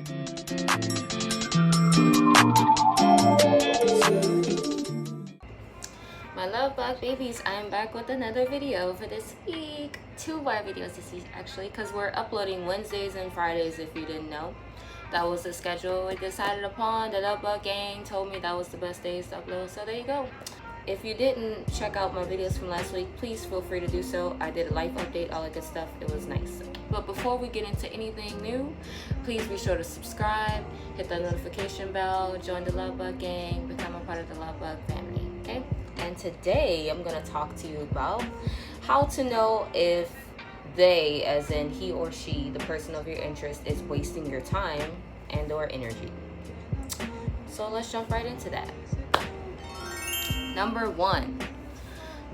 My love bug babies, I'm back with another video for this week. 2 more videos this week actually, because we're uploading Wednesdays and Fridays if you didn't know. That was the schedule we decided upon. The love bug gang told me that was the best days to upload, so there you go. If you didn't check out my videos from last week, please feel free to do so. I did a life update, all that good stuff. It was nice. But before we get into anything new, please be sure to subscribe, hit that notification bell, join the love bug gang, become a part of the love bug family, okay? And today I'm going to talk to you about how to know if they, as in he or she, the person of your interest, is wasting your time and or energy. So let's jump right into that. Number 1,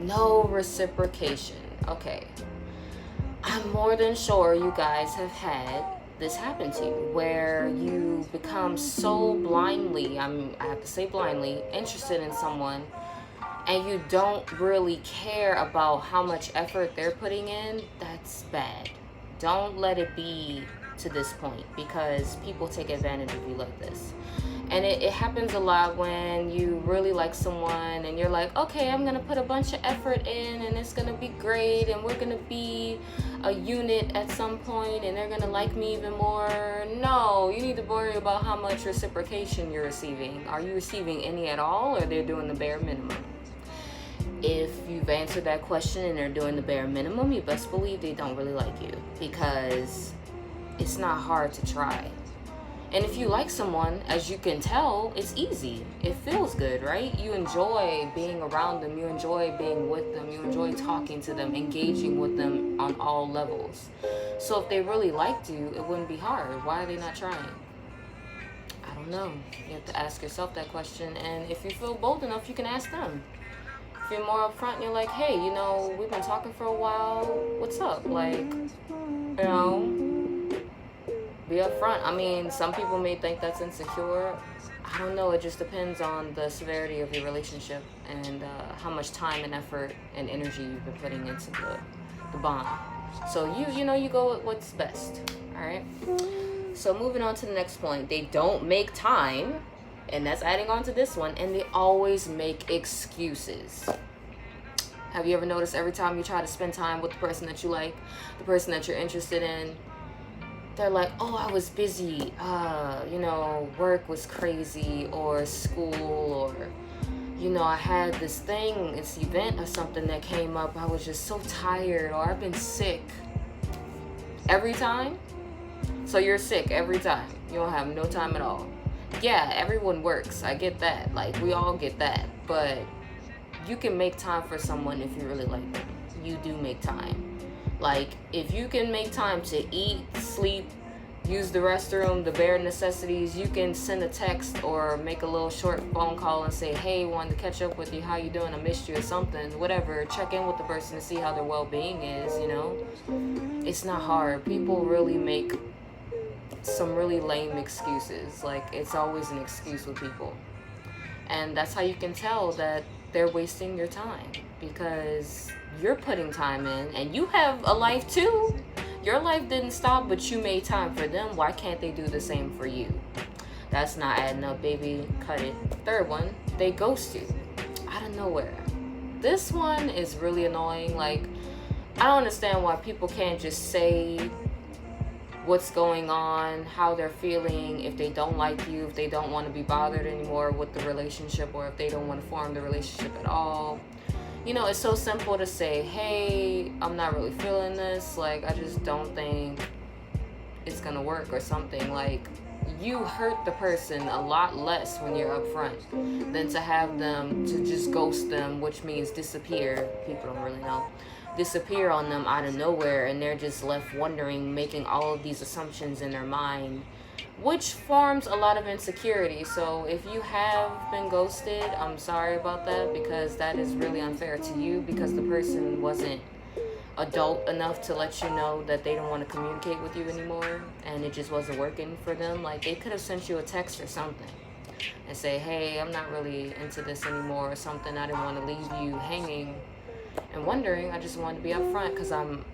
no reciprocation. Okay, I'm more than sure you guys have had this happen to you, where you become so blindly, I have to say blindly, interested in someone, and you don't really care about how much effort they're putting in. That's bad. Don't let it be to this point, because people take advantage of you like this. And it happens a lot when you really like someone and you're like, okay, I'm gonna put a bunch of effort in and it's gonna be great and we're gonna be a unit at some point and they're gonna like me even more. No, you need to worry about how much reciprocation you're receiving. Are you receiving any at all, or they're doing the bare minimum? If you've answered that question and they're doing the bare minimum, you best believe they don't really like you, because it's not hard to try. And if you like someone, as you can tell, it's easy. It feels good, right? You enjoy being around them. You enjoy being with them. You enjoy talking to them, engaging with them on all levels. So if they really liked you, it wouldn't be hard. Why are they not trying? I don't know. You have to ask yourself that question. And if you feel bold enough, you can ask them. If you're more upfront and you're like, hey, you know, we've been talking for a while. What's up? Like, you know, be upfront. I mean, some people may think that's insecure. I don't know. It just depends on the severity of your relationship and how much time and effort and energy you've been putting into the bond. So you go with what's best. All right. So moving on to the next point. They don't make time, and that's adding on to this one. And they always make excuses. Have you ever noticed every time you try to spend time with the person that you like, the person that you're interested in, they're like, oh, I was busy, work was crazy, or school, or, I had this thing, this event or something that came up, I was just so tired, or I've been sick. Every time? So you're sick every time. You don't have no time at all. Yeah, everyone works. I get that. Like, we all get that. But you can make time for someone if you really like them. You do make time. Like, if you can make time to eat, sleep, use the restroom, the bare necessities, you can send a text or make a little short phone call and say, hey, wanted to catch up with you, how you doing, I missed you, or something, whatever. Check in with the person to see how their well-being is, It's not hard. People really make some really lame excuses. Like, it's always an excuse with people. And that's how you can tell that they're wasting your time, because you're putting time in and you have a life too. Your life didn't stop, but you made time for them. Why can't they do the same for you? That's not adding up, baby. Cut it. Third one, they ghost you out of nowhere. This one is really annoying. Like, I don't understand why people can't just say what's going on, how they're feeling, if they don't like you, if they don't want to be bothered anymore with the relationship, or if they don't want to form the relationship at all. It's so simple to say, hey, I'm not really feeling this. Like, I just don't think it's going to work or something. Like, you hurt the person a lot less when you're upfront than to have them to just ghost them, which means disappear. People don't really know. Disappear on them out of nowhere, and they're just left wondering, making all of these assumptions in their mind, which forms a lot of insecurity. So if you have been ghosted, I'm sorry about that, because that is really unfair to you, because the person wasn't adult enough to let you know that they don't want to communicate with you anymore, and it just wasn't working for them. Like, they could have sent you a text or something and say, hey, I'm not really into this anymore, or something. I didn't want to leave you hanging and wondering. I just wanted to be upfront because I'm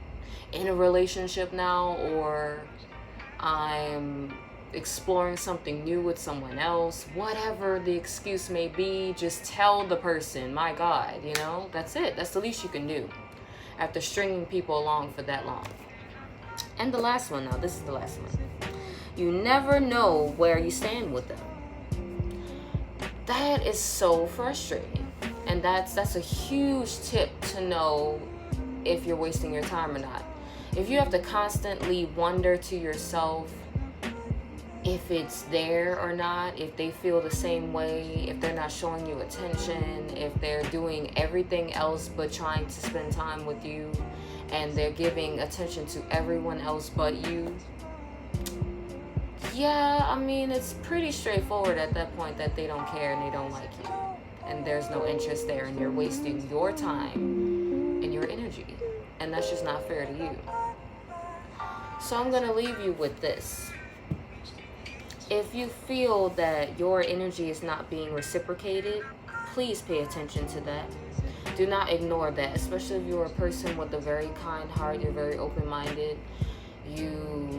in a relationship now, or exploring something new with someone else, whatever the excuse may be, just tell the person, my God, you know, that's it. That's the least you can do after stringing people along for that long. And the last one, now, this is the last one. You never know where you stand with them. That is so frustrating. And that's a huge tip to know if you're wasting your time or not. If you have to constantly wonder to yourself if it's there or not, if they feel the same way, if they're not showing you attention, if they're doing everything else but trying to spend time with you, and they're giving attention to everyone else but you, yeah, I mean, it's pretty straightforward at that point that they don't care and they don't like you. And there's no interest there, and you're wasting your time and your energy. And that's just not fair to you. So I'm going to leave you with this. If you feel that your energy is not being reciprocated, please pay attention to that. Do not ignore that, especially if you're a person with a very kind heart, you're very open-minded, you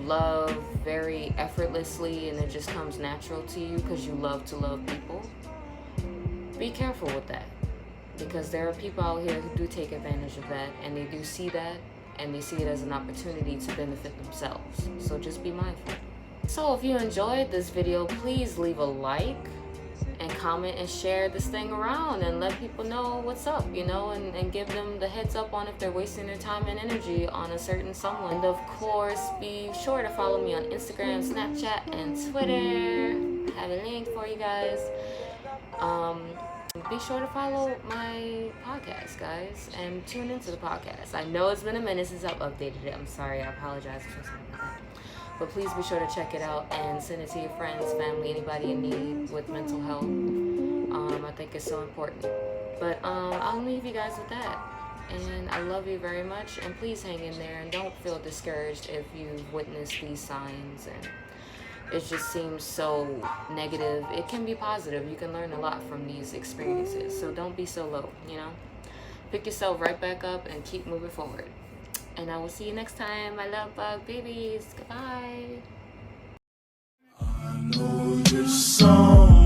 love very effortlessly, and it just comes natural to you because you love to love people. Be careful with that, because there are people out here who do take advantage of that, and they do see that, and they see it as an opportunity to benefit themselves. So just be mindful. So if you enjoyed this video, please leave a like and comment and share this thing around and let people know what's up, you know, and give them the heads up on if they're wasting their time and energy on a certain someone. And of course, be sure to follow me on Instagram, Snapchat, and Twitter. I have a link for you guys. Be sure to follow my podcast, guys, and tune into the podcast. I know it's been a minute since I've updated it. I'm sorry. I apologize for something like that. But please be sure to check it out and send it to your friends, family, anybody in need with mental health. I think it's so important. But I'll leave you guys with that. And I love you very much. And please hang in there and don't feel discouraged if you witness these signs and it just seems so negative. It can be positive. You can learn a lot from these experiences. So don't be so low, you know. Pick yourself right back up and keep moving forward. And I will see you next time, my love bug babies. Goodbye. I know your song.